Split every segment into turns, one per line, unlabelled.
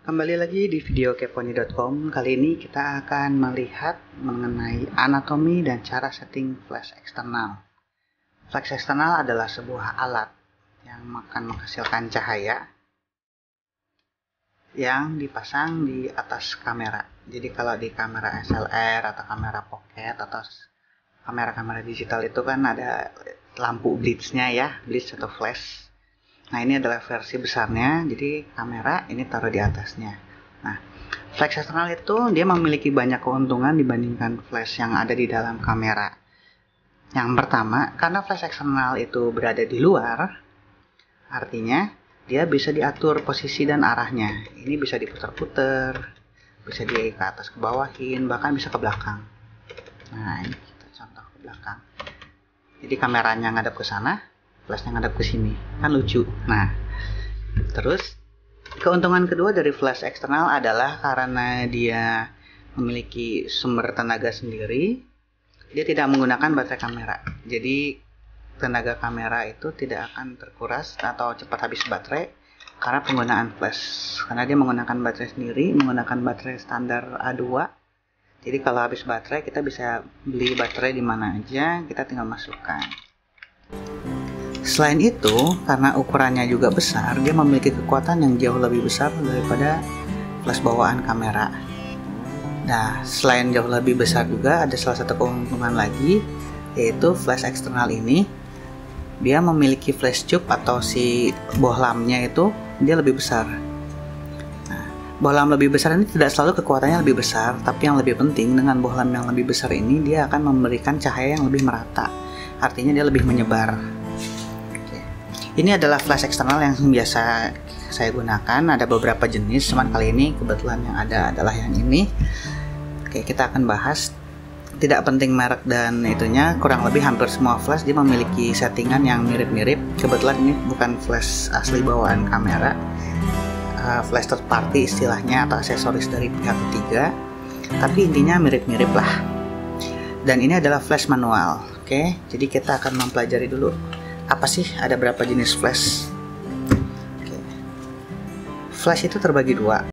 Kembali lagi di video keponi.com. Kali ini kita akan melihat mengenai anatomi dan cara setting flash eksternal. Flash eksternal adalah sebuah alat yang akan menghasilkan cahaya yang dipasang di atas kamera. Jadi kalau di kamera SLR atau kamera pocket atau kamera-kamera digital itu kan ada lampu blitznya ya, blitz atau flash. Nah, ini adalah versi besarnya, jadi kamera ini taruh di atasnya. Nah, flash eksternal itu dia memiliki banyak keuntungan dibandingkan flash yang ada di dalam kamera. Yang pertama, karena flash eksternal itu berada di luar, artinya dia bisa diatur posisi dan arahnya. Ini bisa diputar-putar, bisa di ke atas ke bawahin, bahkan bisa ke belakang. Nah, ini kita contoh ke belakang. Jadi kameranya ngadep ke sana, flashnya ngadep ke sini, kan lucu. Nah, terus keuntungan kedua dari flash eksternal adalah karena dia memiliki sumber tenaga sendiri, dia tidak menggunakan baterai kamera. Jadi tenaga kamera itu tidak akan terkuras atau cepat habis baterai karena penggunaan flash. Karena dia menggunakan baterai sendiri, menggunakan baterai standar A2. Jadi kalau habis baterai kita bisa beli baterai di mana aja, kita tinggal masukkan. Selain itu, karena ukurannya juga besar, dia memiliki kekuatan yang jauh lebih besar daripada flash bawaan kamera. Nah, selain jauh lebih besar juga ada salah satu keuntungan lagi, yaitu flash eksternal ini dia memiliki flash tube atau si bohlamnya itu dia lebih besar. Nah, bohlam lebih besar ini tidak selalu kekuatannya lebih besar, tapi yang lebih penting dengan bohlam yang lebih besar ini dia akan memberikan cahaya yang lebih merata. Artinya dia lebih menyebar. Ini adalah flash eksternal yang biasa saya gunakan. Ada beberapa jenis, cuman kali ini kebetulan yang ada adalah yang ini. Oke, kita akan bahas. Tidak penting merek dan itunya, kurang lebih hampir semua flash dia memiliki settingan yang mirip-mirip. Kebetulan ini bukan flash asli bawaan kamera, flash third party istilahnya atau aksesoris dari pihak ketiga. Tapi intinya mirip-mirip lah. Dan ini adalah flash manual. Oke, jadi kita akan mempelajari dulu. Apa sih, ada berapa jenis flash? Oke. Flash itu terbagi dua.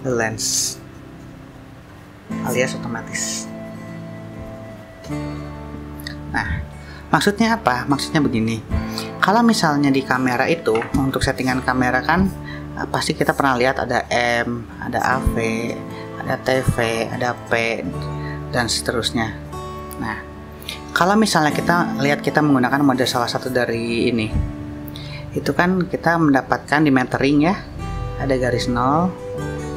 Lens alias otomatis. Nah, maksudnya apa? Maksudnya begini, kalau misalnya di kamera itu, untuk settingan kamera kan pasti kita pernah lihat ada M, ada AV, ada TV, ada P, dan seterusnya. Nah, kalau misalnya kita lihat kita menggunakan mode salah satu dari ini, itu kan kita mendapatkan dimetering ya, ada garis 0,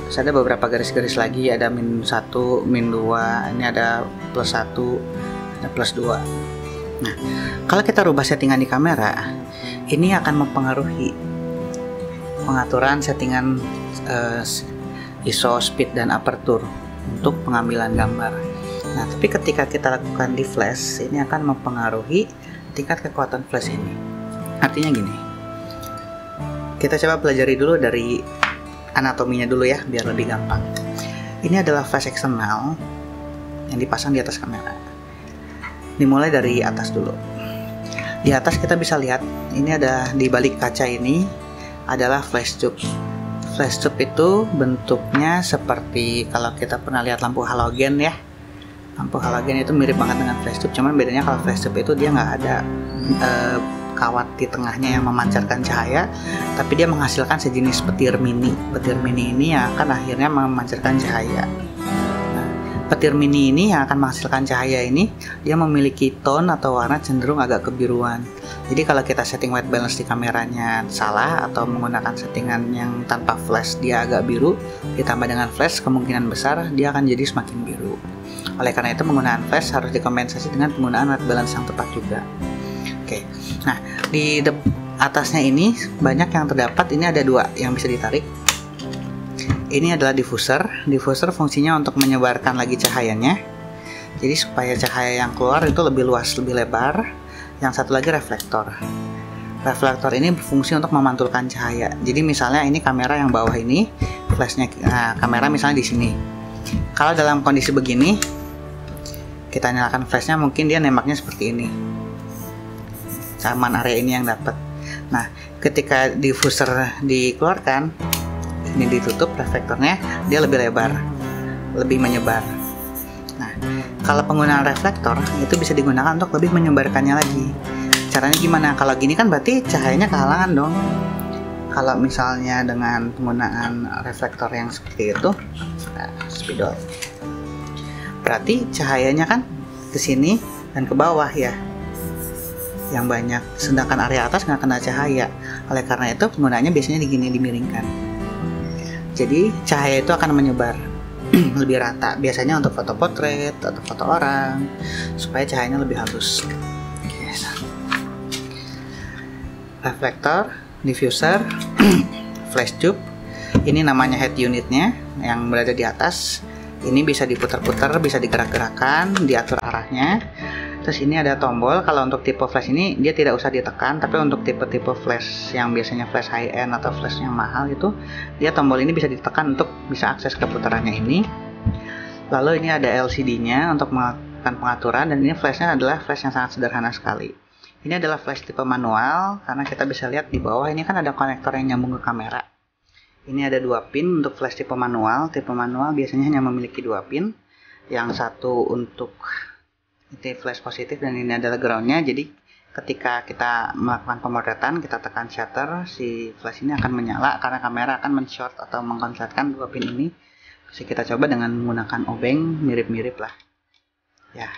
terus ada beberapa garis-garis lagi, ada -1, -2, ini ada +1, ada +2. Nah, kalau kita rubah settingan di kamera, ini akan mempengaruhi pengaturan settingan ISO, speed, dan aperture untuk pengambilan gambar. Nah, tapi ketika kita lakukan di flash, ini akan mempengaruhi tingkat kekuatan flash ini. Artinya gini, kita coba pelajari dulu dari anatominya dulu ya, biar lebih gampang. Ini adalah flash eksternal yang dipasang di atas kamera. Dimulai dari atas dulu. Di atas kita bisa lihat, ini ada di balik kaca ini adalah flash tube. Flash tube itu bentuknya seperti kalau kita pernah lihat lampu halogen ya. Lampu halogen itu mirip banget dengan flash tube, cuman bedanya kalau flash tube itu dia nggak ada kawat di tengahnya yang memancarkan cahaya, tapi dia menghasilkan sejenis petir mini. Petir mini ini yang akan akhirnya memancarkan cahaya. Petir mini ini yang akan menghasilkan cahaya ini, dia memiliki tone atau warna cenderung agak kebiruan. Jadi kalau kita setting white balance di kameranya salah atau menggunakan settingan yang tanpa flash dia agak biru, ditambah dengan flash kemungkinan besar dia akan jadi semakin biru. Oleh karena itu penggunaan flash harus dikompensasi dengan penggunaan white balance yang tepat juga. Oke, nah di atasnya ini banyak yang terdapat, ini ada dua yang bisa ditarik. Ini adalah diffuser. Diffuser fungsinya untuk menyebarkan lagi cahayanya. Jadi supaya cahaya yang keluar itu lebih luas, lebih lebar. Yang satu lagi reflektor. Reflektor ini berfungsi untuk memantulkan cahaya. Jadi misalnya ini kamera yang bawah ini, flashnya kamera misalnya di sini. Kalau dalam kondisi begini, kita nyalakan flashnya, mungkin dia nembaknya seperti ini. Cuman area ini yang dapat. Nah, ketika diffuser dikeluarkan, ini ditutup reflektornya, dia lebih lebar, lebih menyebar. Nah, kalau penggunaan reflektor itu bisa digunakan untuk lebih menyebarkannya lagi. Caranya gimana? Kalau gini kan berarti cahayanya kehalangan dong. Kalau misalnya dengan penggunaan reflektor yang seperti itu, spidol, berarti cahayanya kan ke sini dan ke bawah ya, yang banyak. Sedangkan area atas nggak kena cahaya. Oleh karena itu penggunaannya biasanya dimiringkan. Jadi cahaya itu akan menyebar lebih rata. Biasanya untuk foto potret atau foto orang, supaya cahayanya lebih halus. Reflektor, diffuser, flash tube. Ini namanya head unitnya yang berada di atas. Ini bisa diputar-putar, bisa digerak-gerakan, diatur arahnya. Terus ini ada tombol. Kalau untuk tipe flash ini dia tidak usah ditekan, tapi untuk tipe-tipe flash yang biasanya flash high end atau flash yang mahal itu, dia tombol ini bisa ditekan untuk bisa akses ke putarannya ini. Lalu ini ada LCD-nya untuk melakukan pengaturan, dan ini flashnya adalah flash yang sangat sederhana sekali. Ini adalah flash tipe manual, karena kita bisa lihat di bawah ini kan ada konektor yang nyambung ke kamera. Ini ada 2 pin untuk flash tipe manual. Tipe manual biasanya hanya memiliki 2 pin. Yang satu untuk ini flash positif dan ini adalah groundnya. Jadi ketika kita melakukan pemotretan, kita tekan shutter, si flash ini akan menyala karena kamera akan men-short atau mengkonsletkan 2 pin ini. Bisa kita coba dengan menggunakan obeng, mirip-mirip lah. Ya.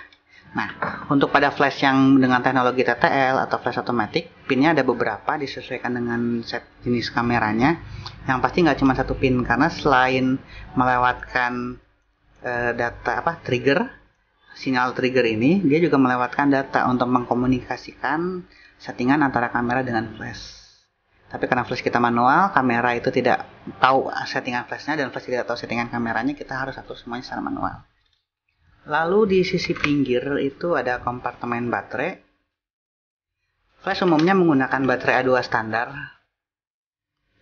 Nah, untuk pada flash yang dengan teknologi TTL atau flash otomatis, pinnya ada beberapa, disesuaikan dengan set jenis kameranya. Yang pasti nggak cuma 1 pin, karena selain melewatkan trigger, sinyal trigger ini, dia juga melewatkan data untuk mengkomunikasikan settingan antara kamera dengan flash. Tapi karena flash kita manual, kamera itu tidak tahu settingan flashnya dan flash tidak tahu settingan kameranya, kita harus atur semuanya secara manual. Lalu di sisi pinggir itu ada kompartemen baterai. Flash umumnya menggunakan baterai A2 standar.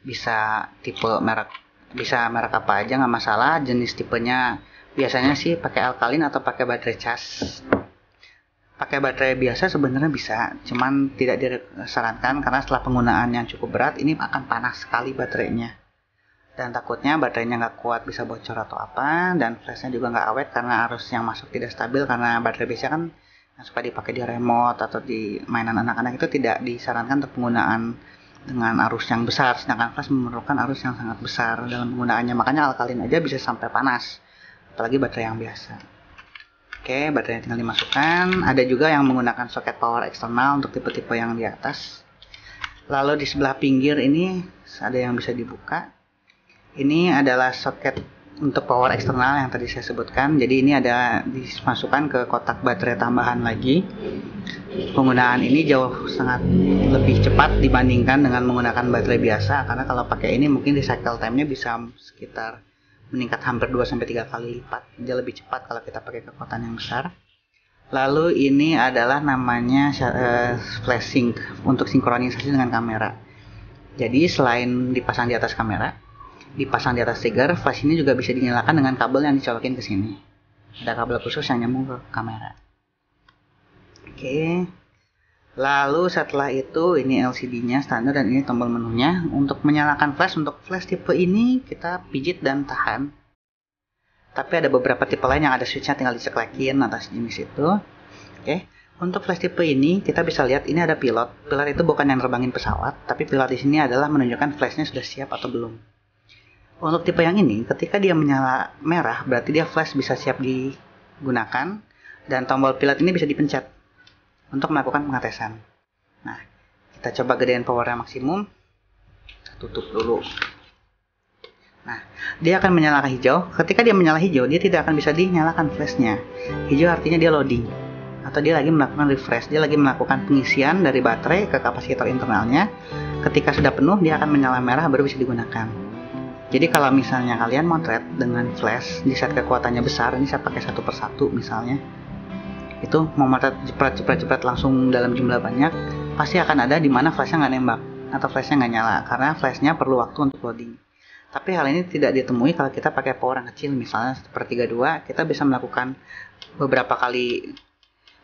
Bisa merek apa aja nggak masalah. Jenis tipenya biasanya sih pakai alkalin atau pakai baterai cas. Pakai baterai biasa sebenarnya bisa, cuman tidak disarankan karena setelah penggunaan yang cukup berat ini akan panas sekali baterainya. Dan takutnya baterainya nggak kuat, bisa bocor atau apa, dan flashnya juga nggak awet karena arus yang masuk tidak stabil, karena baterai biasa kan yang suka dipakai di remote atau di mainan anak-anak itu tidak disarankan untuk penggunaan dengan arus yang besar, sedangkan flash memerlukan arus yang sangat besar dalam penggunaannya. Makanya alkalin aja bisa sampai panas, apalagi baterai yang biasa. Oke, baterainya tinggal dimasukkan. Ada juga yang menggunakan soket power eksternal untuk tipe-tipe yang di atas. Lalu di sebelah pinggir ini ada yang bisa dibuka. Ini adalah soket untuk power eksternal yang tadi saya sebutkan. Jadi ini ada dimasukkan ke kotak baterai tambahan lagi. Penggunaan ini jauh sangat lebih cepat dibandingkan dengan menggunakan baterai biasa, karena kalau pakai ini mungkin di cycle time-nya bisa sekitar meningkat hampir 2-3 kali lipat. Dia lebih cepat kalau kita pakai kekuatan yang besar. Lalu ini adalah namanya flash sync untuk sinkronisasi dengan kamera. Jadi selain dipasang di atas kamera, dipasang di atas trigger, flash ini juga bisa dinyalakan dengan kabel yang dicolokin ke sini. Ada kabel khusus yang nyambung ke kamera. Oke. Lalu setelah itu ini LCD-nya standar dan ini tombol menunya. Untuk menyalakan flash, untuk flash tipe ini kita pijit dan tahan. Tapi ada beberapa tipe lain yang ada switch-nya tinggal diceklekin atas jenis itu. Oke. Untuk flash tipe ini kita bisa lihat ini ada pilot. Pilot itu bukan yang nerbangin pesawat, tapi pilot di sini adalah menunjukkan flashnya sudah siap atau belum. Untuk tipe yang ini, ketika dia menyala merah, berarti dia flash bisa siap digunakan, dan tombol pilot ini bisa dipencet untuk melakukan pengetesan. Nah, kita coba gedein powernya maksimum. Tutup dulu. Nah, dia akan menyalakan hijau. Ketika dia menyala hijau, dia tidak akan bisa dinyalakan flashnya. Hijau artinya dia loading, atau dia lagi melakukan refresh, dia lagi melakukan pengisian dari baterai ke kapasitor internalnya. Ketika sudah penuh, dia akan menyala merah baru bisa digunakan. Jadi kalau misalnya kalian motret dengan flash di set kekuatannya besar, ini saya pakai 1 per 1 misalnya, itu mau motret jepret langsung dalam jumlah banyak, pasti akan ada di mana flashnya nggak nembak atau flashnya nggak nyala, karena flashnya perlu waktu untuk loading. Tapi hal ini tidak ditemui kalau kita pakai power yang kecil, misalnya sepertiga 2, kita bisa melakukan beberapa kali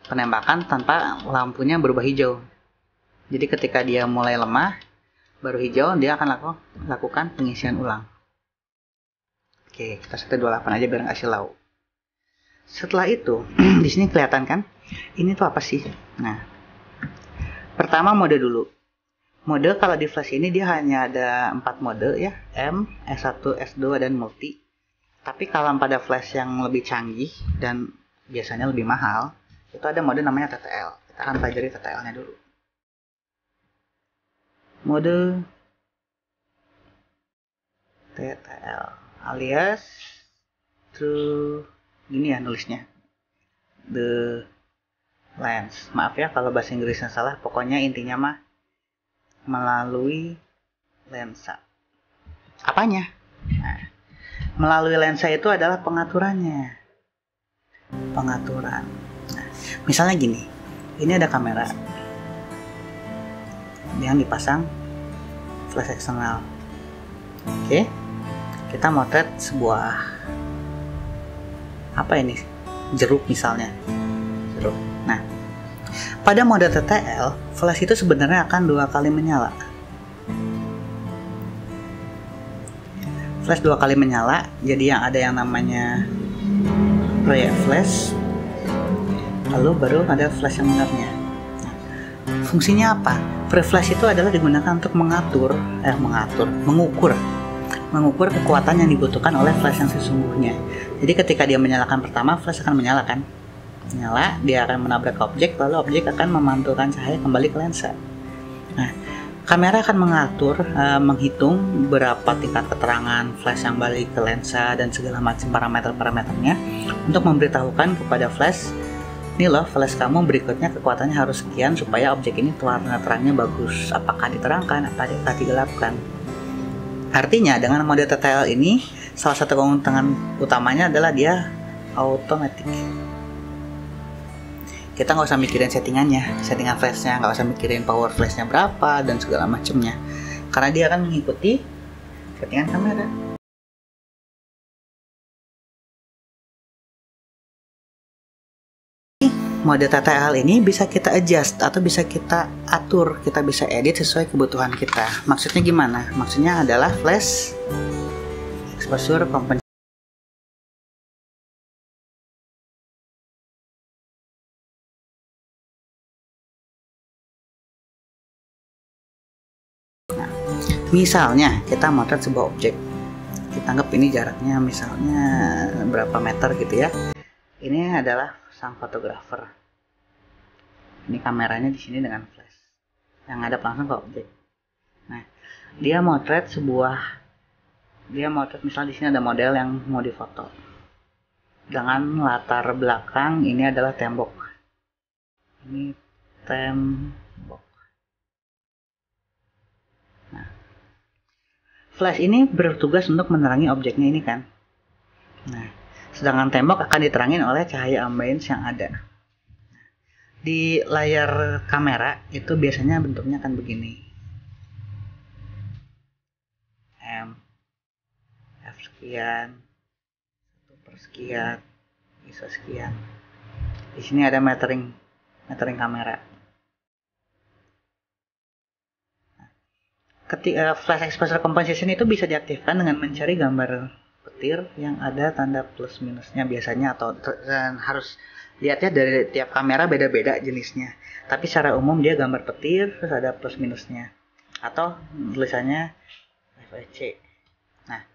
penembakan tanpa lampunya berubah hijau. Jadi ketika dia mulai lemah, baru hijau, dia akan lakukan pengisian ulang. Oke, kita set 28 aja biar nggak silau. Setelah itu, di sini kelihatan kan? Ini tuh apa sih? Nah, pertama mode dulu. Mode kalau di flash ini dia hanya ada 4 mode ya, M, S1, S2, dan multi. Tapi kalau pada flash yang lebih canggih dan biasanya lebih mahal, itu ada mode namanya TTL. Kita akan pelajari TTL-nya dulu. Mode TTL alias through, gini ya nulisnya, the lens. Maaf ya kalau bahasa Inggrisnya salah, pokoknya intinya mah melalui lensa. Apanya? Nah, melalui lensa itu adalah pengaturannya. Pengaturan. Nah, misalnya gini, ini ada kamera yang dipasang flash eksternal. Oke, kita motret sebuah apa ini? Jeruk misalnya. Jeruk. Nah, pada mode TTL, flash itu sebenarnya akan 2 kali menyala. Flash 2 kali menyala, jadi yang ada yang namanya pre-flash, lalu baru ada flash yang benarnya. Nah, fungsinya apa? Pre-flash itu adalah digunakan untuk mengukur kekuatan yang dibutuhkan oleh flash yang sesungguhnya. Jadi ketika dia menyalakan pertama, flash akan menyalakan. Menyala, dia akan menabrak objek, lalu objek akan memantulkan cahaya kembali ke lensa. Nah, kamera akan menghitung berapa tingkat keterangan flash yang balik ke lensa dan segala macam parameter-parameternya untuk memberitahukan kepada flash, ini loh flash kamu berikutnya kekuatannya harus sekian supaya objek ini warna terangnya bagus. Apakah diterangkan, apakah digelapkan? Artinya dengan mode TTL ini salah satu keuntungan utamanya adalah dia automatic. Kita nggak usah mikirin settingan flashnya, nggak usah mikirin power flashnya berapa dan segala macamnya, karena dia akan mengikuti settingan kamera. Mode TTL ini bisa kita adjust atau bisa kita atur, kita bisa edit sesuai kebutuhan kita. Maksudnya gimana? Maksudnya adalah flash exposure compensation. Misalnya kita motret sebuah objek, kita anggap ini jaraknya misalnya berapa meter gitu ya. Ini adalah sang fotografer. Ini kameranya di sini dengan flash yang ngadap langsung ke objek. Nah, dia motret misalnya di sini ada model yang mau difoto dengan latar belakang ini adalah tembok. Ini tembok. Nah, flash ini bertugas untuk menerangi objeknya ini kan. Nah, sedangkan tembok akan diterangin oleh cahaya ambience yang ada. Di layar kamera itu biasanya bentuknya akan begini. M, F sekian, 1/sekian, ISO sekian. Di sini ada metering kamera. Ketika flash exposure compensation itu bisa diaktifkan dengan mencari gambar petir yang ada tanda plus minusnya biasanya, atau harus lihatnya dari tiap kamera beda-beda jenisnya. Tapi secara umum dia gambar petir terus ada plus minusnya atau tulisannya FEC. Nah,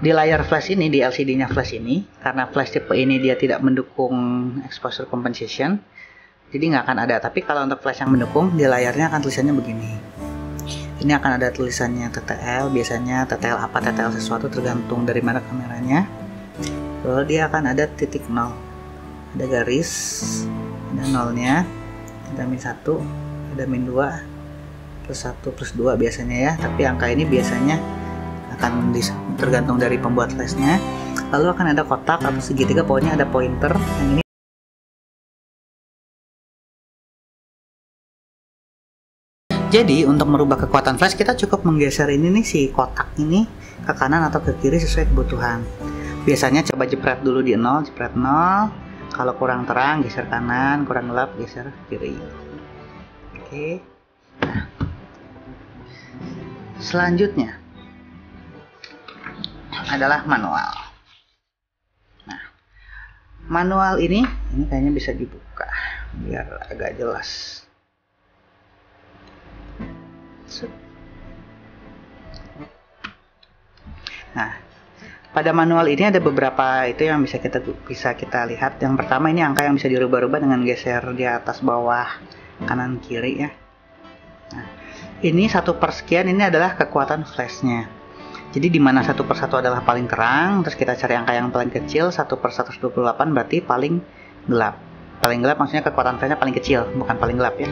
di layar flash ini, di LCD-nya flash ini, karena flash tipe ini dia tidak mendukung exposure compensation, jadi nggak akan ada. Tapi kalau untuk flash yang mendukung, di layarnya akan tulisannya begini. Ini akan ada tulisannya TTL, biasanya TTL apa, TTL sesuatu tergantung dari mana kameranya. Lalu dia akan ada titik 0, ada garis, ada nolnya, ada -1, ada -2, +1, +2 biasanya ya. Tapi angka ini biasanya akan tergantung dari pembuat flashnya. Lalu akan ada kotak atau segitiga, pokoknya ada pointer yang ini Jadi untuk merubah kekuatan flash kita cukup menggeser ini nih, si kotak ini ke kanan atau ke kiri sesuai kebutuhan. Biasanya coba jepret dulu di 0, jepret 0. Kalau kurang terang geser kanan, kurang gelap geser kiri. Oke. Nah, selanjutnya adalah manual. Nah, manual ini kayaknya bisa dibuka biar agak jelas. Nah, pada manual ini ada beberapa itu yang bisa kita lihat. Yang pertama ini angka yang bisa dirubah-rubah dengan geser di atas bawah kanan kiri ya. Nah, ini 1 per sekian ini adalah kekuatan flashnya. Jadi di mana 1 per 1 adalah paling terang, terus kita cari angka yang paling kecil, 1 per 128 berarti paling gelap. Paling gelap maksudnya kekuatan flashnya paling kecil, bukan paling gelap ya.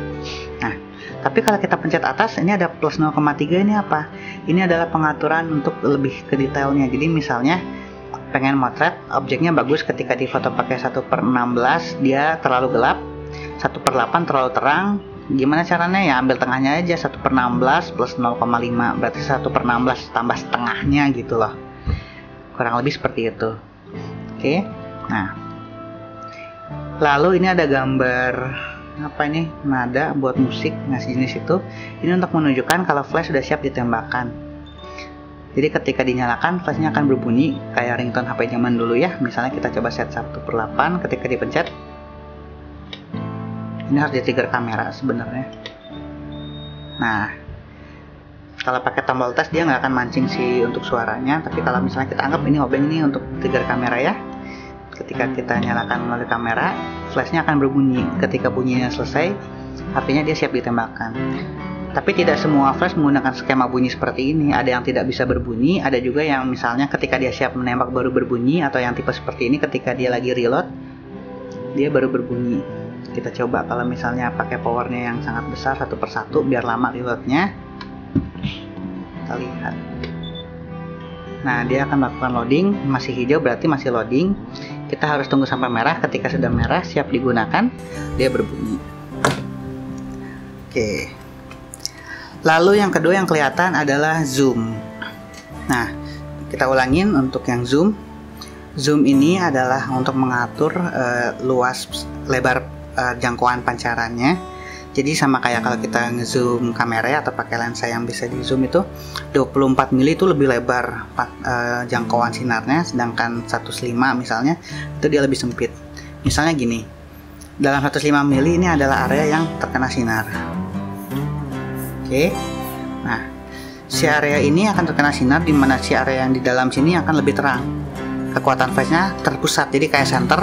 Nah, tapi kalau kita pencet atas, ini ada plus 0,3, ini apa? Ini adalah pengaturan untuk lebih ke detailnya. Jadi misalnya pengen motret objeknya bagus ketika difoto pakai 1 per 16 dia terlalu gelap, 1 per 8 terlalu terang. Gimana caranya? Ya ambil tengahnya aja, 1 per 16 plus 0,5 berarti 1 per 16 tambah setengahnya gitu loh. Kurang lebih seperti itu. Oke. Nah, lalu ini ada gambar apa ini, nada buat musik, ngasih jenis itu. Ini untuk menunjukkan kalau flash sudah siap ditembakkan. Jadi ketika dinyalakan flashnya akan berbunyi kayak ringtone HP zaman dulu ya. Misalnya kita coba set 1 per 8, ketika dipencet ini harus di-trigger kamera sebenarnya. Nah, kalau pakai tombol tes dia nggak akan mancing sih untuk suaranya, tapi kalau misalnya kita anggap ini obeng ini untuk trigger kamera ya. Ketika kita nyalakan melalui kamera, flashnya akan berbunyi. Ketika bunyinya selesai, artinya dia siap ditembakkan. Tapi tidak semua flash menggunakan skema bunyi seperti ini. Ada yang tidak bisa berbunyi, ada juga yang misalnya ketika dia siap menembak baru berbunyi, atau yang tipe seperti ini ketika dia lagi reload, dia baru berbunyi. Kita coba kalau misalnya pakai powernya yang sangat besar 1 per 1 biar lama reloadnya. Kita lihat. Nah, dia akan melakukan loading, masih hijau berarti masih loading. Kita harus tunggu sampai merah, ketika sudah merah siap digunakan, dia berbunyi. Oke. Lalu yang kedua yang kelihatan adalah zoom. Nah, kita ulangin untuk yang zoom. Zoom ini adalah untuk mengatur luas lebar jangkauan pancarannya. Jadi sama kayak kalau kita ngezoom kamera atau pakai lensa yang bisa di zoom itu 24 mili itu lebih lebar jangkauan sinarnya, sedangkan 105 misalnya itu dia lebih sempit. Misalnya gini, dalam 105 mili ini adalah area yang terkena sinar. Oke. Nah, si area ini akan terkena sinar, di mana si area yang di dalam sini akan lebih terang. Kekuatan flashnya terpusat, jadi kayak center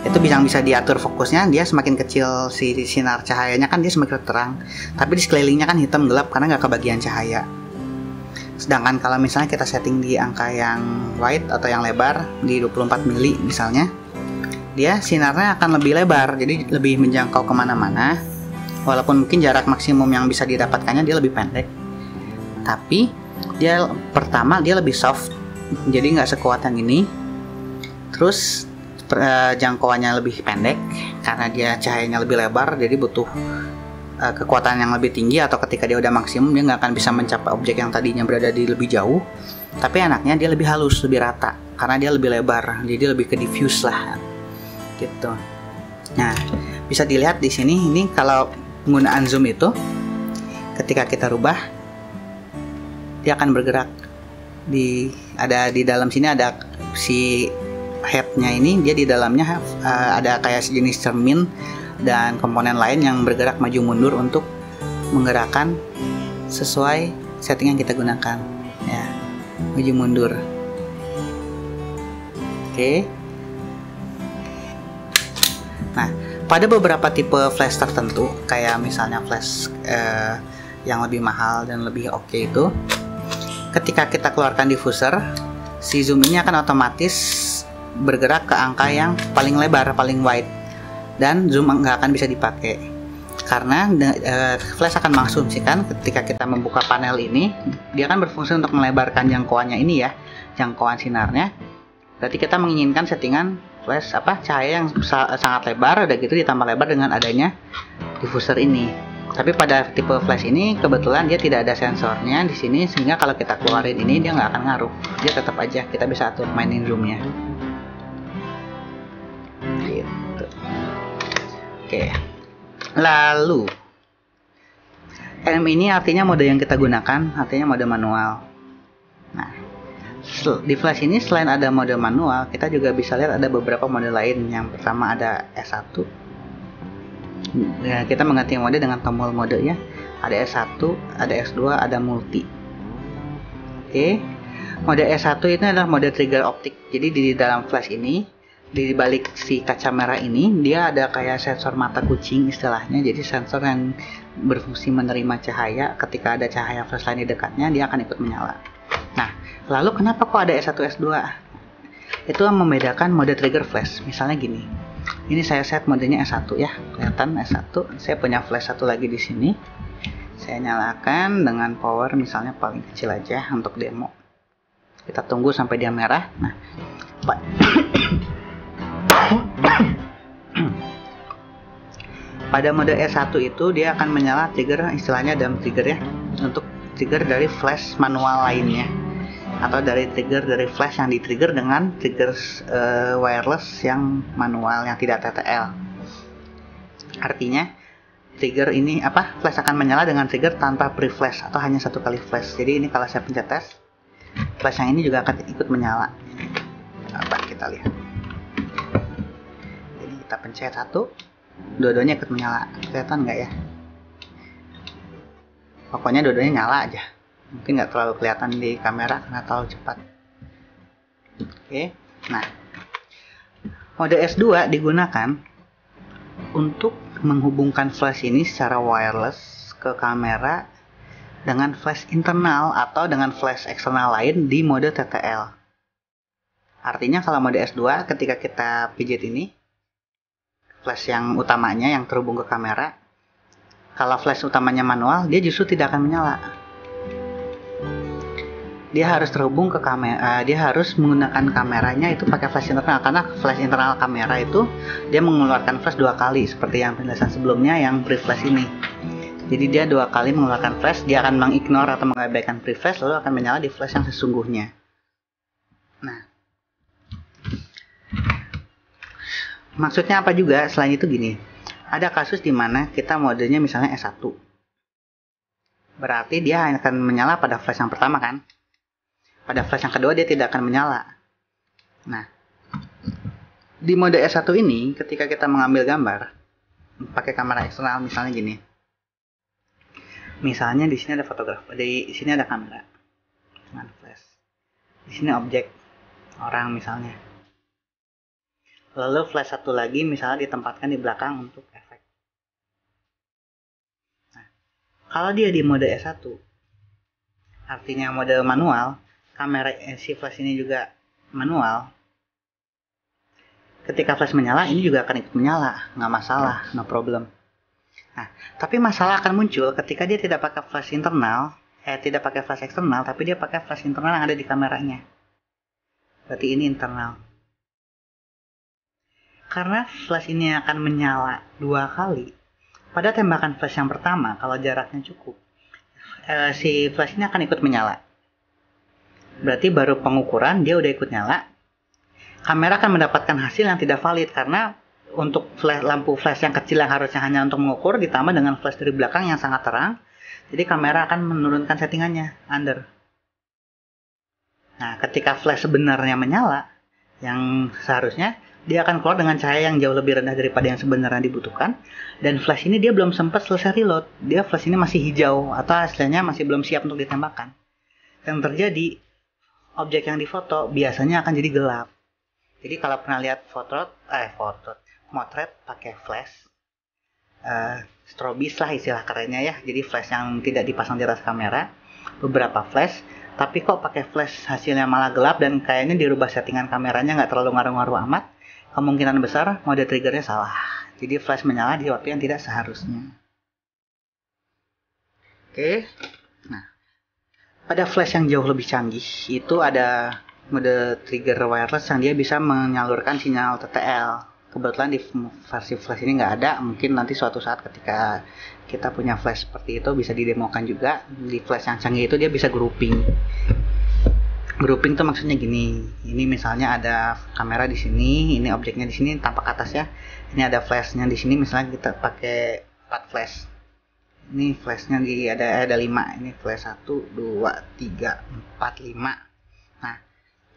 itu bisa diatur fokusnya, dia semakin kecil si sinar cahayanya kan dia semakin terang, tapi di sekelilingnya kan hitam gelap karena nggak kebagian cahaya. Sedangkan kalau misalnya kita setting di angka yang wide atau yang lebar di 24 mili misalnya, dia sinarnya akan lebih lebar, jadi lebih menjangkau kemana-mana, walaupun mungkin jarak maksimum yang bisa didapatkannya dia lebih pendek, tapi dia pertama dia lebih soft, jadi nggak sekuat yang ini. Terus jangkauannya lebih pendek karena dia cahayanya lebih lebar, jadi butuh kekuatan yang lebih tinggi, atau ketika dia udah maksimum dia nggak akan bisa mencapai objek yang tadinya berada di lebih jauh. Tapi enaknya dia lebih halus, lebih rata karena dia lebih lebar, jadi lebih ke diffuse lah gitu. Nah, bisa dilihat di sini, ini kalau penggunaan zoom itu ketika kita rubah dia akan bergerak. Ada di dalam sini ada si headnya ini, dia di dalamnya ada kayak sejenis cermin dan komponen lain yang bergerak maju mundur untuk menggerakkan sesuai setting yang kita gunakan ya, maju mundur. Oke. Nah, pada beberapa tipe flash tertentu kayak misalnya flash yang lebih mahal dan lebih oke itu, ketika kita keluarkan diffuser, si zoom ini akan otomatis bergerak ke angka yang paling lebar, paling wide, dan zoom nggak akan bisa dipakai karena flash akan mengasumsikan ketika kita membuka panel ini dia akan berfungsi untuk melebarkan jangkauannya ini ya, jangkauan sinarnya. Berarti kita menginginkan settingan flash cahaya yang sangat lebar, udah gitu ditambah lebar dengan adanya diffuser ini. Tapi pada tipe flash ini kebetulan dia tidak ada sensornya di sini, sehingga kalau kita keluarin ini dia nggak akan ngaruh. Dia tetap aja kita bisa atur mainin zoomnya. Gitu. Oke. Lalu M ini artinya mode yang kita gunakan, artinya mode manual. Nah, di flash ini selain ada mode manual, kita juga bisa lihat ada beberapa mode lain. Yang pertama ada S1. Ya, kita mengganti mode dengan tombol mode ya. Ada S1, ada S2, ada multi. Oke. Mode S1 itu adalah mode trigger optik. Jadi di dalam flash ini, di balik si kaca merah ini, dia ada kayak sensor mata kucing istilahnya. Jadi sensor yang berfungsi menerima cahaya. Ketika ada cahaya flash lain di dekatnya, dia akan ikut menyala. Nah, lalu kenapa kok ada S1, S2? Itu yang membedakan mode trigger flash. Misalnya gini. Ini saya set modenya S1 ya, kelihatan S1. Saya punya flash satu lagi di sini. Saya nyalakan dengan power misalnya paling kecil aja untuk demo. Kita tunggu sampai dia merah. Nah, pada mode S1 itu dia akan menyala trigger, istilahnya dalam trigger ya, untuk trigger dari flash manual lainnya, atau dari trigger dari flash yang di-trigger dengan trigger wireless yang manual yang tidak TTL. Artinya trigger ini flash akan menyala dengan trigger tanpa pre-flash atau hanya satu kali flash. Jadi ini kalau saya pencet tes, flash yang ini juga akan ikut menyala. Kita lihat. Jadi kita pencet satu, dua-duanya ikut menyala. Kelihatan nggak ya? Pokoknya dua-duanya nyala aja. Mungkin nggak terlalu kelihatan di kamera karena terlalu cepat. Oke, nah mode S2 digunakan untuk menghubungkan flash ini secara wireless ke kamera dengan flash internal atau dengan flash eksternal lain di mode TTL. Artinya kalau mode S2 ketika kita pijit ini, flash yang utamanya yang terhubung ke kamera, kalau flash utamanya manual, dia justru tidak akan menyala. Dia harus terhubung ke kamera, dia harus menggunakan kameranya itu pakai flash internal, karena flash internal kamera itu dia mengeluarkan flash dua kali seperti yang penjelasan sebelumnya yang pre-flash ini. Jadi dia dua kali mengeluarkan flash, dia akan mengignore atau mengabaikan pre-flash lalu akan menyala di flash yang sesungguhnya. Nah, maksudnya apa juga selain itu gini, ada kasus di mana kita modenya misalnya S1, berarti dia akan menyala pada flash yang pertama kan. Pada flash yang kedua dia tidak akan menyala. Nah, di mode S1 ini ketika kita mengambil gambar pakai kamera eksternal misalnya gini. Misalnya di sini ada fotografer, di sini ada kamera dengan flash. Di sini objek orang misalnya. Lalu flash satu lagi misalnya ditempatkan di belakang untuk efek. Nah, kalau dia di mode S1, artinya mode manual, kamera si flash ini juga manual. Ketika flash menyala, ini juga akan ikut menyala, nggak masalah, no problem. Nah, tapi masalah akan muncul ketika dia tidak pakai flash internal, tidak pakai flash eksternal, tapi dia pakai flash internal yang ada di kameranya. Berarti ini internal. Karena flash ini akan menyala dua kali. Pada tembakan flash yang pertama, kalau jaraknya cukup, si flash ini akan ikut menyala. Berarti baru pengukuran dia udah ikut nyala. Kamera akan mendapatkan hasil yang tidak valid karena untuk lampu flash yang kecil yang harusnya hanya untuk mengukur ditambah dengan flash dari belakang yang sangat terang. Jadi kamera akan menurunkan settingannya under. Nah, ketika flash sebenarnya menyala, yang seharusnya dia akan keluar dengan cahaya yang jauh lebih rendah daripada yang sebenarnya dibutuhkan. Dan flash ini dia belum sempat selesai reload. Dia flash ini masih hijau atau hasilnya masih belum siap untuk ditembakkan. Yang terjadi, objek yang difoto biasanya akan jadi gelap. Jadi kalau pernah lihat motret pakai flash, strobis lah istilah kerennya ya. Jadi flash yang tidak dipasang di atas kamera, beberapa flash, tapi kok pakai flash hasilnya malah gelap dan kayaknya dirubah settingan kameranya nggak terlalu ngaruh-ngaruh amat. Kemungkinan besar mode triggernya salah. Jadi flash menyala di waktu yang tidak seharusnya. Oke. Nah, pada flash yang jauh lebih canggih itu ada mode trigger wireless yang dia bisa menyalurkan sinyal TTL kebetulan di versi flash ini nggak ada. Mungkin nanti suatu saat ketika kita punya flash seperti itu bisa didemokan juga. Di flash yang canggih itu dia bisa grouping. Grouping tuh maksudnya gini, ini misalnya ada kamera di sini, ini objeknya di sini tampak atas ya. Ini ada flashnya di sini, misalnya kita pakai 4 flash. Ini flashnya ada 5, ini flash 1, 2, 3, 4, 5. Nah,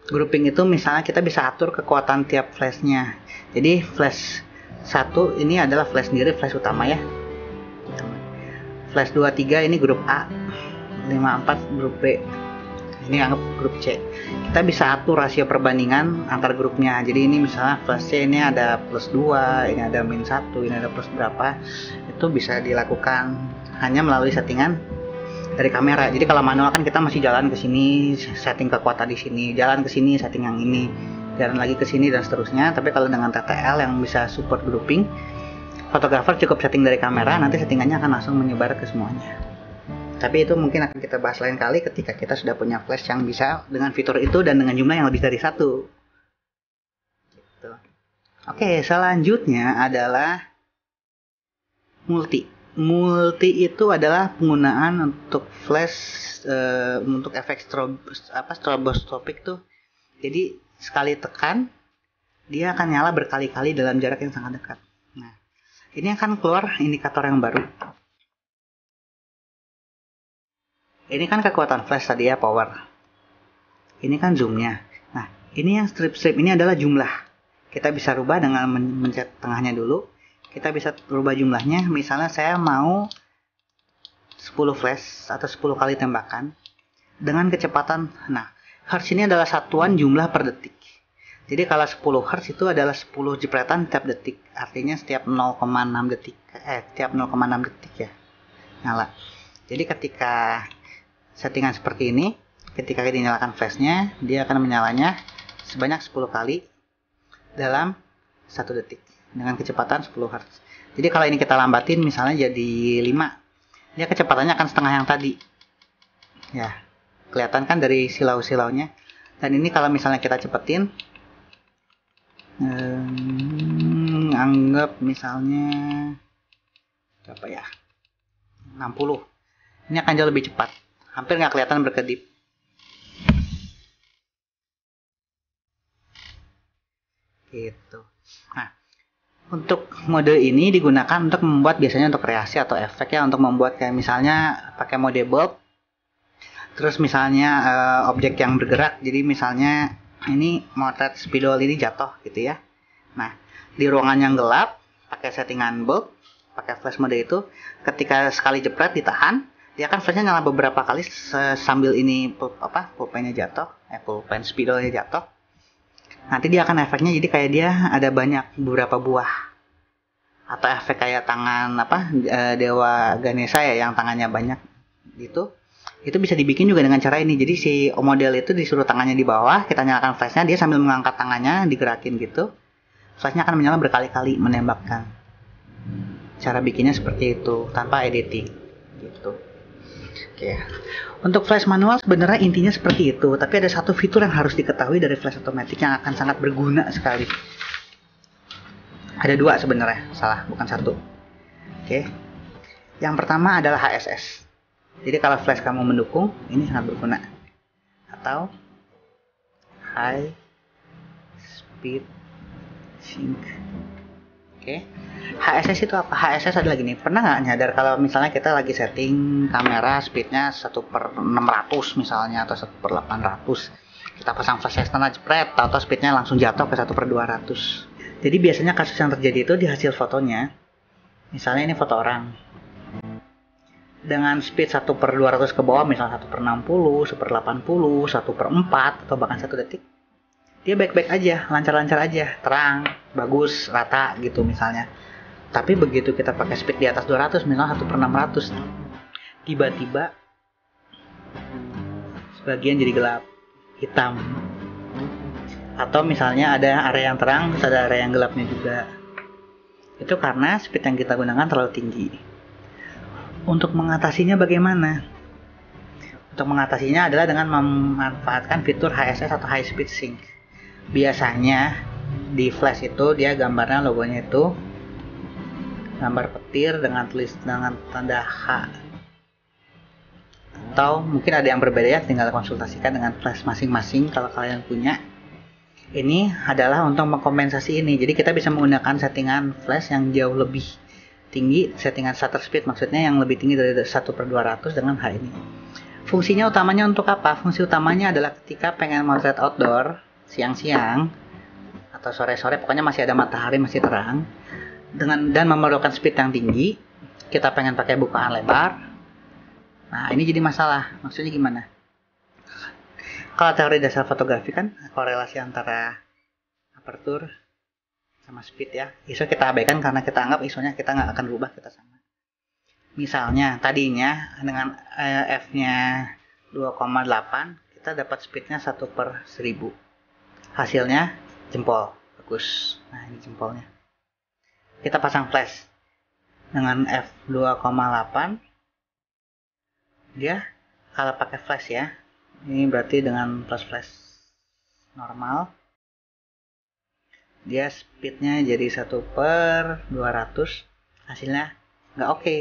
grouping itu misalnya kita bisa atur kekuatan tiap flashnya. Jadi flash 1 ini adalah flash sendiri, flash utama ya. Flash 2, 3 ini grup A, 5, 4 grup B. Ini anggap grup C. Kita bisa atur rasio perbandingan antar grupnya. Jadi ini misalnya flash C ini ada plus 2, ini ada min 1, ini ada plus berapa. Itu bisa dilakukan hanya melalui settingan dari kamera. Jadi kalau manual kan kita masih jalan ke sini, setting kekuatan di sini, jalan ke sini, setting yang ini, jalan lagi ke sini dan seterusnya. Tapi kalau dengan TTL yang bisa support grouping, fotografer cukup setting dari kamera, nanti settingannya akan langsung menyebar ke semuanya. Tapi itu mungkin akan kita bahas lain kali ketika kita sudah punya flash yang bisa dengan fitur itu dan dengan jumlah yang lebih dari 1. Gitu. Oke, selanjutnya adalah multi. Multi itu adalah penggunaan untuk flash untuk efek stroboscopic tuh. Jadi sekali tekan dia akan nyala berkali-kali dalam jarak yang sangat dekat. Nah, ini akan keluar indikator yang baru. Ini kan kekuatan flash tadi ya, power. Ini kan zoomnya. Nah, ini yang strip-strip ini adalah jumlah. Kita bisa rubah dengan mencet tengahnya dulu. Kita bisa rubah jumlahnya. Misalnya saya mau 10 flash atau 10 kali tembakan dengan kecepatan. Nah, hertz ini adalah satuan jumlah per detik. Jadi kalau 10 hertz itu adalah 10 jepretan tiap detik. Artinya setiap 0,6 detik. Tiap 0,6 detik ya. Nyala. Jadi ketika settingan seperti ini, ketika dinyalakan flashnya, dia akan menyalanya sebanyak 10 kali dalam 1 detik dengan kecepatan 10 Hz. Jadi kalau ini kita lambatin misalnya jadi 5, dia kecepatannya akan setengah yang tadi. Ya, kelihatan kan dari silau-silaunya. Dan ini kalau misalnya kita cepetin, anggap misalnya berapa ya? 60. Ini akan jauh lebih cepat. Hampir nggak kelihatan berkedip. Gitu. Nah, untuk mode ini digunakan untuk membuat biasanya untuk kreasi atau efek ya, untuk membuat kayak misalnya pakai mode bulb. Terus misalnya objek yang bergerak, jadi misalnya ini motret spidol ini jatuh gitu ya. Nah, di ruangan yang gelap pakai settingan bulb, pakai flash mode itu, ketika sekali jepret ditahan, dia kan flashnya nyala beberapa kali sambil ini pulpennya jatuh, pulpen spidolnya jatuh. Nanti dia akan efeknya jadi kayak dia ada banyak beberapa buah. Atau efek kayak tangan Dewa Ganesha ya yang tangannya banyak gitu. Itu bisa dibikin juga dengan cara ini. Jadi si model itu disuruh tangannya di bawah, kita nyalakan flashnya, dia sambil mengangkat tangannya digerakin gitu. Flashnya akan menyala berkali-kali menembakkan. Cara bikinnya seperti itu tanpa editing gitu. Oke. Untuk flash manual sebenarnya intinya seperti itu, tapi ada satu fitur yang harus diketahui dari flash otomatis yang akan sangat berguna sekali. Ada 2 sebenarnya, salah, bukan 1. Oke. Yang pertama adalah HSS. Jadi kalau flash kamu mendukung, ini sangat berguna. Atau High Speed Sync. Oke. HSS itu apa? HSS adalah gini, pernah nggak nyadar kalau misalnya kita lagi setting kamera speednya 1/600 misalnya, atau 1/800, kita pasang flash external jepret, atau speednya langsung jatuh ke 1/200. Jadi biasanya kasus yang terjadi itu di hasil fotonya, misalnya ini foto orang, dengan speed 1/200 ke bawah, misalnya 1/60, 1/80, 1/4, atau bahkan 1 detik, dia baik-baik aja, lancar-lancar aja, terang, bagus, rata gitu misalnya. Tapi begitu kita pakai speed di atas 200, misalnya 1/600, tiba-tiba sebagian jadi gelap, hitam. Atau misalnya ada area yang terang, terus ada area yang gelapnya juga. Itu karena speed yang kita gunakan terlalu tinggi. Untuk mengatasinya bagaimana? Untuk mengatasinya adalah dengan memanfaatkan fitur HSS atau High Speed Sync. Biasanya di flash itu dia gambarnya logonya itu gambar petir dengan tanda H, atau mungkin ada yang berbeda ya, tinggal konsultasikan dengan flash masing-masing kalau kalian punya. Ini adalah untuk mengkompensasi ini, jadi kita bisa menggunakan settingan flash yang jauh lebih tinggi, settingan shutter speed maksudnya yang lebih tinggi dari 1/200 dengan H ini. Fungsinya utamanya untuk apa? Fungsi utamanya adalah ketika pengen motret outdoor siang-siang atau sore-sore, pokoknya masih ada matahari, masih terang, dan memerlukan speed yang tinggi, kita pengen pakai bukaan lebar. Nah, ini jadi masalah. Maksudnya gimana? Kalau teori dasar fotografi kan korelasi antara aperture sama speed ya. ISO kita abaikan karena kita anggap ISO-nya kita nggak akan berubah, kita sama. Misalnya tadinya dengan f-nya 2,8 kita dapat speednya 1/1000. Hasilnya jempol, bagus. Nah, ini jempolnya. Kita pasang flash dengan f 2,8, dia kalau pakai flash ya, ini berarti dengan plus flash normal, dia speednya jadi 1/200, hasilnya nggak oke.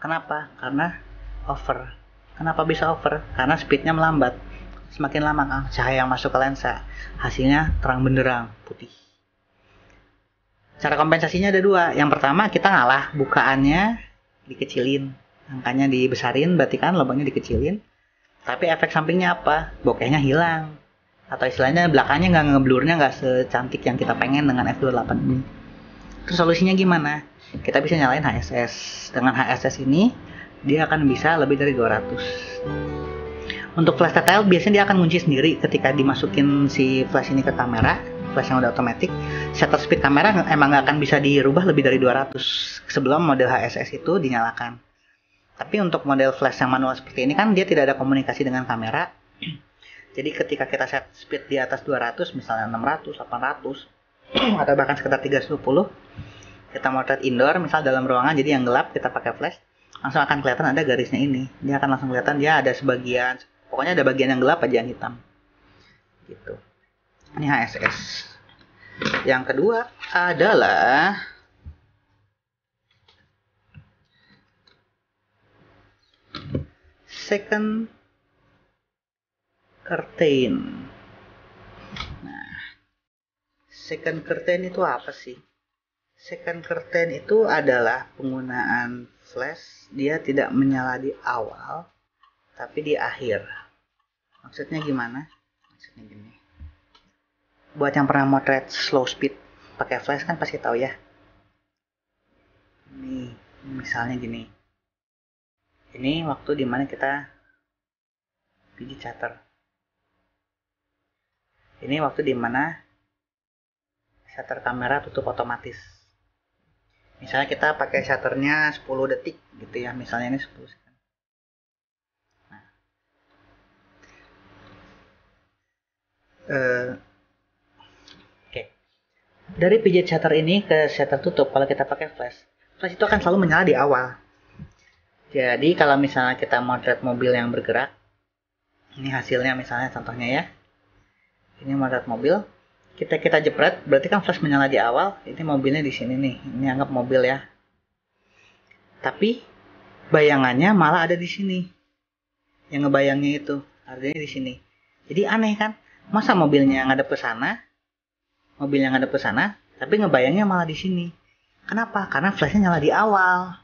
Kenapa? Karena over. Kenapa bisa over? Karena speednya melambat. Semakin lama cahaya yang masuk ke lensa, hasilnya terang benderang putih. Cara kompensasinya ada dua. Yang pertama, kita ngalah, bukaannya dikecilin, angkanya dibesarin, berarti kan lubangnya dikecilin. Tapi efek sampingnya apa? Bokehnya hilang. Atau istilahnya belakangnya nggak ngeblurnya nggak secantik yang kita pengen dengan f/2.8 ini. Terus solusinya gimana? Kita bisa nyalain HSS. Dengan HSS ini, dia akan bisa lebih dari 200. Untuk flash detail, biasanya dia akan ngunci sendiri ketika dimasukin si flash ini ke kamera. Flash yang udah otomatis, shutter speed kamera emang nggak akan bisa dirubah lebih dari 200 sebelum model HSS itu dinyalakan. Tapi untuk model flash yang manual seperti ini kan dia tidak ada komunikasi dengan kamera. Jadi ketika kita set speed di atas 200, misalnya 600, 800, atau bahkan sekitar 310, kita motret indoor, misal dalam ruangan jadi yang gelap, kita pakai flash, langsung akan kelihatan ada garisnya ini. Dia akan langsung kelihatan dia ada sebagian, pokoknya ada bagian yang gelap aja yang hitam. Gitu. Ini HSS. Yang kedua adalah second curtain. Nah, second curtain itu apa sih? Second curtain itu adalah penggunaan flash, dia tidak menyala di awal, tapi di akhir. Maksudnya gimana? Maksudnya gini. Buat yang pernah motret slow speed pakai flash kan pasti tahu ya. Nih, misalnya gini. Ini waktu dimana kita pijit shutter. Ini waktu dimana shutter kamera tutup otomatis. Misalnya kita pakai shutternya 10 detik gitu ya. Misalnya ini 10 second. Nah. Dari pijit shutter ini ke shutter tutup, kalau kita pakai flash itu akan selalu menyala di awal. Jadi kalau misalnya kita motret mobil yang bergerak, ini hasilnya misalnya contohnya ya, ini motret mobil, kita jepret, berarti kan flash menyala di awal. Ini mobilnya di sini nih, ini anggap mobil ya. Tapi bayangannya malah ada di sini, yang ngebayangnya itu artinya di sini. Jadi aneh kan, masa mobilnya ngadep ke sana, tapi ngebayangnya malah di sini. Kenapa? Karena flashnya nyala di awal.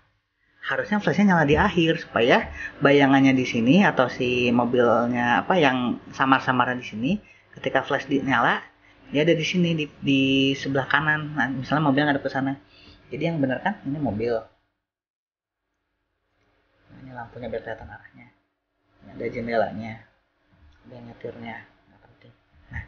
Harusnya flashnya nyala di akhir supaya bayangannya di sini atau si mobilnya apa yang samar-samar di sini, ketika flash nyala dia ada di sini di sebelah kanan. Nah, misalnya mobil ngadep ke sana. Jadi yang benar kan ini mobil. Nah, ini lampunya biar kelihatan arahnya. Ini ada jendelanya, ada nyetirnya. Nah,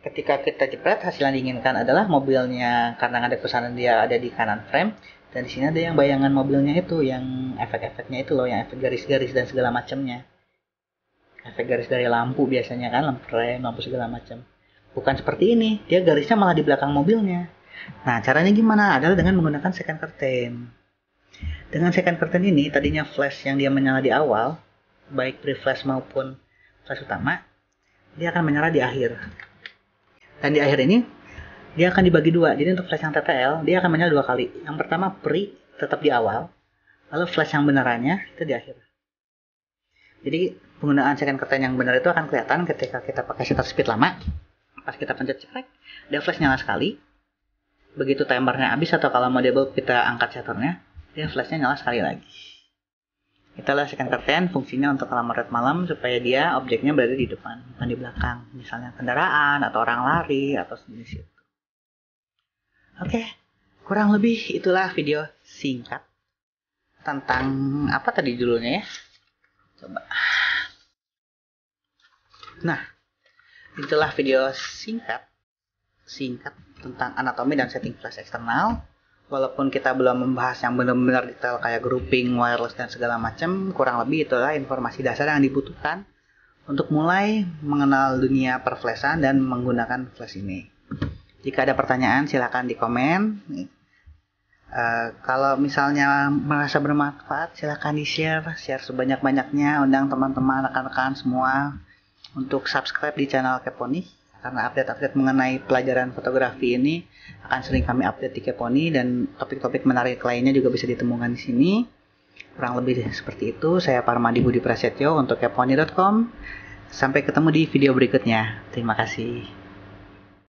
ketika kita jepret, hasil yang diinginkan adalah mobilnya karena ngadep ke sana dia ada di kanan frame, dan di sini ada yang bayangan mobilnya itu, yang efek-efeknya itu loh, yang efek garis-garis dan segala macamnya. Efek garis dari lampu biasanya kan, lampu rem, lampu segala macam. Bukan seperti ini, dia garisnya malah di belakang mobilnya. Nah, caranya gimana? Adalah dengan menggunakan second curtain. Dengan second curtain ini, tadinya flash yang dia menyala di awal, baik pre-flash maupun flash utama, dia akan menyala di akhir. Dan di akhir ini dia akan dibagi dua. Jadi untuk flash yang TTL, dia akan menyala 2 kali. Yang pertama pre, tetap di awal. Lalu flash yang benerannya itu di akhir. Jadi penggunaan second curtain yang benar itu akan kelihatan ketika kita pakai shutter speed lama. Pas kita pencet cekrek, dia flash nyala sekali. Begitu timernya habis atau kalau modable kita angkat shutternya, dia flashnya nyala sekali lagi. Itulah second curtain, fungsinya untuk kalau red malam supaya dia objeknya berada di depan, bukan di belakang. Misalnya kendaraan atau orang lari atau sejenis itu. Oke, kurang lebih itulah video singkat tentang apa tadi judulnya ya. Coba. Nah, itulah video singkat tentang anatomi dan setting flash eksternal. Walaupun kita belum membahas yang benar-benar detail kayak grouping, wireless, dan segala macam, kurang lebih itulah informasi dasar yang dibutuhkan untuk mulai mengenal dunia perflashan dan menggunakan flash ini. Jika ada pertanyaan, silakan di komen. Kalau misalnya merasa bermanfaat, silakan di-share sebanyak-banyaknya, undang teman-teman, rekan-rekan semua untuk subscribe di channel Keponi. Karena update-update mengenai pelajaran fotografi ini akan sering kami update di Keponi dan topik-topik menarik lainnya juga bisa ditemukan di sini. Kurang lebih seperti itu. Saya Parmadi Budi Prasetyo untuk keponi.com. Sampai ketemu di video berikutnya. Terima kasih.